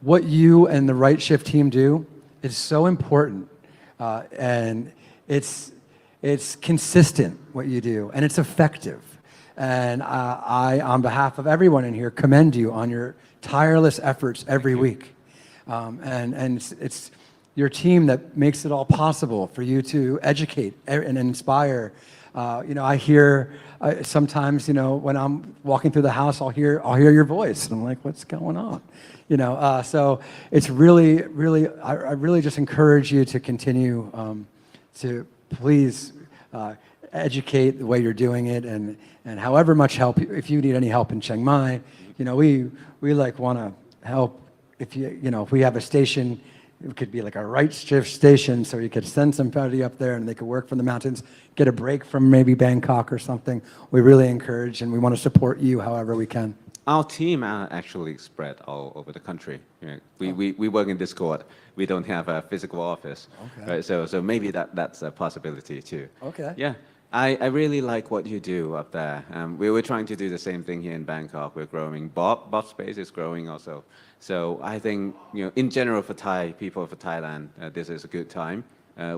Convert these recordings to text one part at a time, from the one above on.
what you and the Right Shift team do is so important, and it's consistent what you do, and it's effective. And I, on behalf of everyone in here, commend you on your tireless efforts every week. And it's your team that makes it all possible for you to educate and inspire. I hear sometimes, when I'm walking through the house, I'll hear your voice, and I'm like, what's going on? So it's really, really, I really just encourage you to continue to please educate the way you're doing it, and however much help, if you need any help in Chiang Mai, we want to help. If if we have a station, it could be like a Right Shift station, so you could send somebody up there and they could work from the mountains, get a break from maybe Bangkok or something. We really encourage, and we want to support you however we can. Our team are actually spread all over the country. We work in Discord. We don't have a physical office. Okay. Right? So maybe that's a possibility too. Okay. Yeah. I really like what you do up there. We were trying to do the same thing here in Bangkok. We're growing. Bob Space is growing also. So I think, in general for Thai people, for Thailand, this is a good time.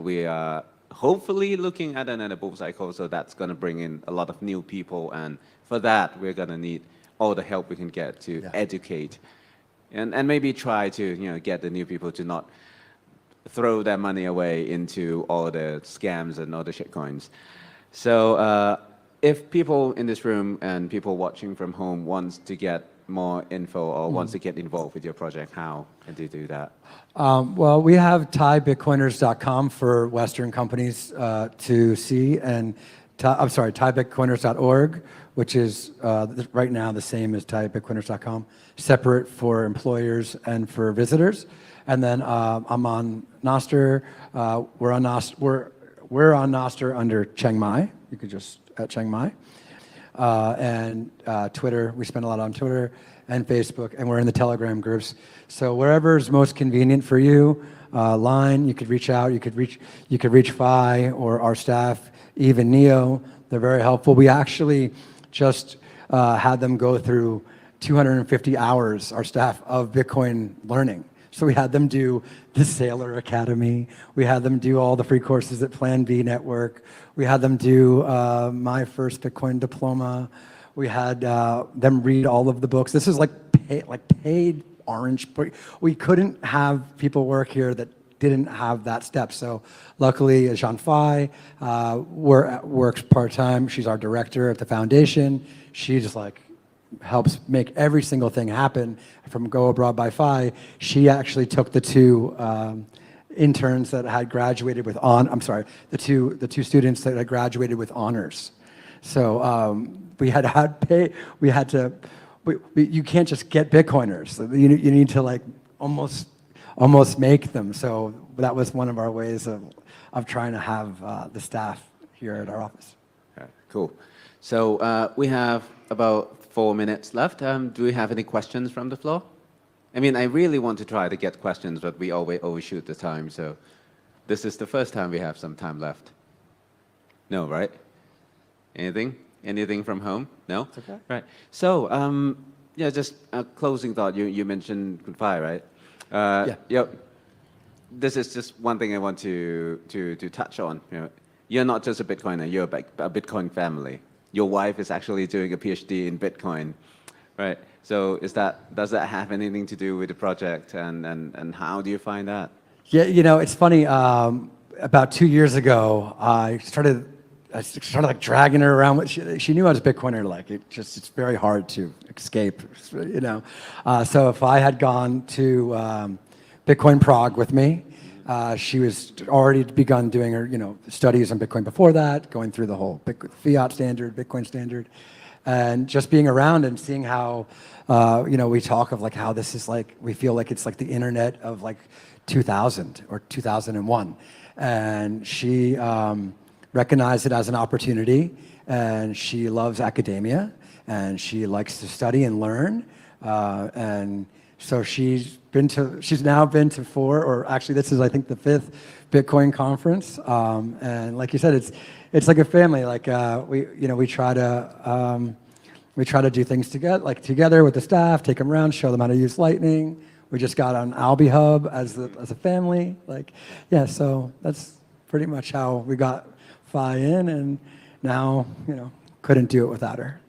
We are hopefully looking at another boom cycle, so that's going to bring in a lot of new people. And for that, we're going to need all the help we can get to educate and maybe try to, get the new people to not throw their money away into all the scams and all the shitcoins. So if people in this room and people watching from home wants to get more info or wants to get involved with your project, how can they do that? Well, we have ThaiBitcoiners.com for Western companies to see, and ThaiBitcoiners.org, which is right now the same as ThaiBitcoiners.com, separate for employers and for visitors. And then I'm on Nostr. We're on Nostr under Chiang Mai. You could just at Chiang Mai. And Twitter, we spend a lot on Twitter and Facebook, and we're in the Telegram groups. So wherever is most convenient for you, Line, you could reach out. You could reach Phi or our staff, even Neo. They're very helpful. We actually just had them go through 250 hours, our staff, of Bitcoin learning. So we had them do the Sailor Academy. We had them do all the free courses at Plan B Network. We had them do My First Bitcoin Diploma. We had them read all of the books. This is like paid orange. We couldn't have people work here that didn't have that step. So luckily, Jean Phi works part-time. She's our director at the foundation. She just helps make every single thing happen from Go Abroad by Phi. She actually took the two interns that had graduated with the two students that had graduated with honors. So you can't just get Bitcoiners. You need to almost make them. So that was one of our ways of trying to have the staff here at our office. Okay, cool. So we have about 4 minutes left. Do we have any questions from the floor? I mean, I really want to try to get questions, but we always overshoot the time. So this is the first time we have some time left. No, right? Anything? Anything from home? No? It's okay. Right. So, just a closing thought. You mentioned Phi, right? Yeah. This is just one thing I want to touch on. You're not just a Bitcoiner. You're a Bitcoin family. Your wife is actually doing a PhD in Bitcoin, right? So does that have anything to do with the project, and how do you find that? Yeah, it's funny. About 2 years ago, I started dragging her around. She knew I was a Bitcoiner. It's very hard to escape, So if I had gone to Bitcoin Prague with me, she was already begun doing her, studies on Bitcoin before that, going through the whole fiat standard, Bitcoin standard, and just being around and seeing how, we talk of how this is we feel like it's the internet of 2000 or 2001, and she recognized it as an opportunity, and she loves academia, and she likes to study and learn, and so she's now been to 4, or actually this is I think the 5th Bitcoin conference, and like you said, it's like a family. We try to do things together with the staff, take them around, show them how to use Lightning. We just got on Albi Hub as a family. Like, yeah, so that's pretty much how we got Phi in, and now, couldn't do it without her.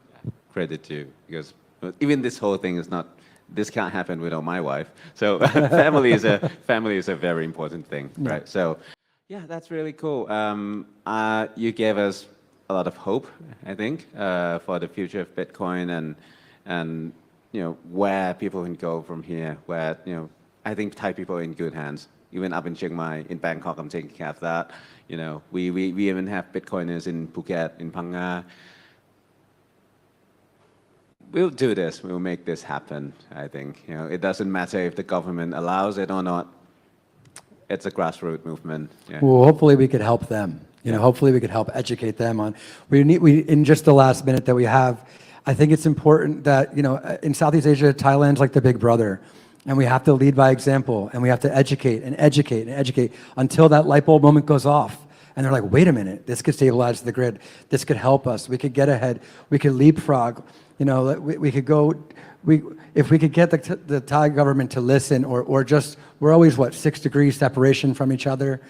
Credit to you, because even this whole thing is not. This can't happen without my wife. So family is a very important thing, right? So yeah, that's really cool. You gave us a lot of hope, I think, for the future of Bitcoin and where people can go from here. Where I think Thai people are in good hands. Even up in Chiang Mai, in Bangkok, I'm taking care of that. We even have Bitcoiners in Phuket, in Phang Nga. We'll do this. We'll make this happen. I think it doesn't matter if the government allows it or not. It's a grassroots movement. Yeah. Well, hopefully we could help them. Hopefully we could help educate them on. We in just the last minute that we have. I think it's important that in Southeast Asia, Thailand's like the big brother, and we have to lead by example, and we have to educate and educate and educate until that light bulb moment goes off. And they're like, wait a minute, this could stabilize the grid. This could help us. We could get ahead. We could leapfrog. We could go. If we could get the Thai government to listen, or just we're always 6 degrees separation from each other.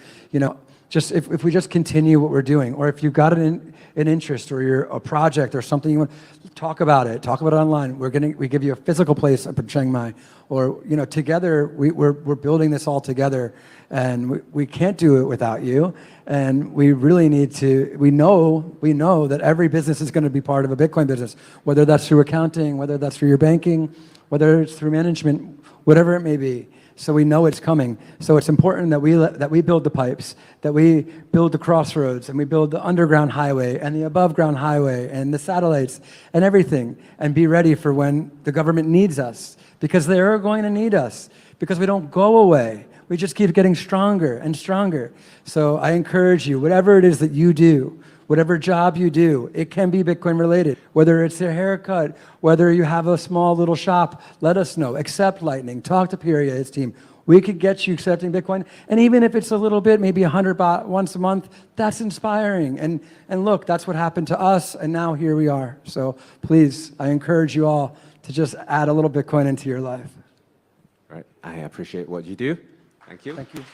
Just if we just continue what we're doing, or if you've got an interest or you're a project or something you want, talk about it online. We give you a physical place up in Chiang Mai, or together we're building this all together, and we can't do it without you. And we really need to. We know that every business is going to be part of a Bitcoin business, whether that's through accounting, whether that's through your banking, whether it's through management, whatever it may be. So we know it's coming. So it's important that we build the pipes, that we build the crossroads, and we build the underground highway and the above ground highway and the satellites and everything, and be ready for when the government needs us, because they are going to need us, because we don't go away. We just keep getting stronger and stronger. So I encourage you, whatever it is that you do, whatever job you do, it can be Bitcoin related. Whether it's a haircut, whether you have a small little shop, let us know. Accept Lightning. Talk to Piria, his team. We could get you accepting Bitcoin. And even if it's a little bit, maybe 100 baht once a month, that's inspiring. And look, that's what happened to us, and now here we are. So please, I encourage you all to just add a little Bitcoin into your life. Right. I appreciate what you do. Thank you. Thank you.